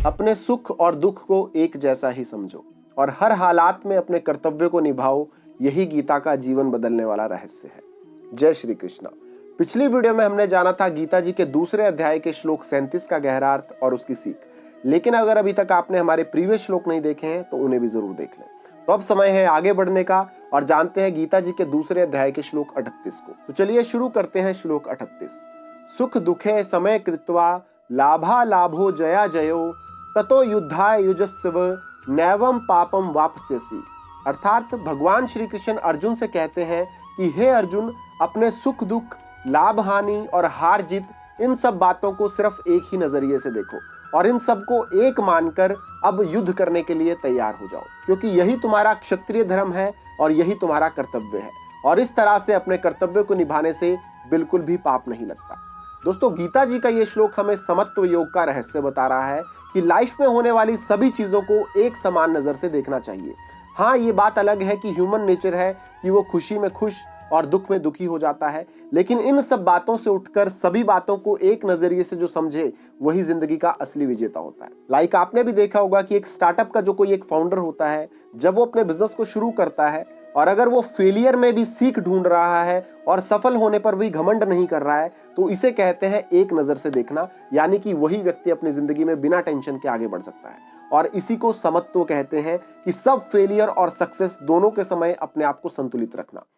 अपने सुख और दुख को एक जैसा ही समझो और हर हालात में अपने कर्तव्य को निभाओ। यही गीता का जीवन बदलने वाला रहस्य है। जय श्री कृष्णा। पिछली वीडियो में हमने जाना था गीता जी के दूसरे अध्याय के श्लोक 37 का गहरा अर्थ और उसकी सीख। लेकिन अगर अभी तक आपने हमारे प्रीवियस श्लोक नहीं देखे हैं तो उन्हें भी जरूर देख लें। तो अब समय है आगे बढ़ने का और जानते हैं गीता जी के दूसरे अध्याय के श्लोक 38 को। तो चलिए शुरू करते हैं श्लोक 38। सुख दुखे समय कृत्वा लाभा लाभो जया जयो ततो युद्धाय युजस्व नैवम पापम वापस्यसि। अर्थात भगवान श्री कृष्ण अर्जुन से कहते हैं कि हे अर्जुन, अपने सुख दुख, लाभ हानि और हार जीत इन सब बातों को सिर्फ एक ही नजरिए से देखो और इन सबको एक मानकर अब युद्ध करने के लिए तैयार हो जाओ, क्योंकि यही तुम्हारा क्षत्रिय धर्म है और यही तुम्हारा कर्तव्य है। और इस तरह से अपने कर्तव्य को निभाने से बिल्कुल भी पाप नहीं लगता। दोस्तों, गीता जी का ये श्लोक हमें समत्व योग का रहस्य बता रहा है कि लाइफ में होने वाली सभी चीजों को एक समान नजर से देखना चाहिए। हाँ, ये बात अलग है कि ह्यूमन नेचर है कि वो खुशी में खुश और दुख में दुखी हो जाता है, लेकिन इन सब बातों से उठकर सभी बातों को एक नजरिए से जो समझे वही जिंदगी का असली विजेता होता है। लाइक आपने भी देखा होगा कि एक स्टार्टअप का जो कोई एक फाउंडर होता है, जब वो अपने बिजनेस को शुरू करता है और अगर वो फेलियर में भी सीख ढूंढ रहा है और सफल होने पर भी घमंड नहीं कर रहा है, तो इसे कहते हैं एक नजर से देखना। यानी कि वही व्यक्ति अपनी जिंदगी में बिना टेंशन के आगे बढ़ सकता है और इसी को समत्व कहते हैं कि सब फेलियर और सक्सेस दोनों के समय अपने आप को संतुलित रखना।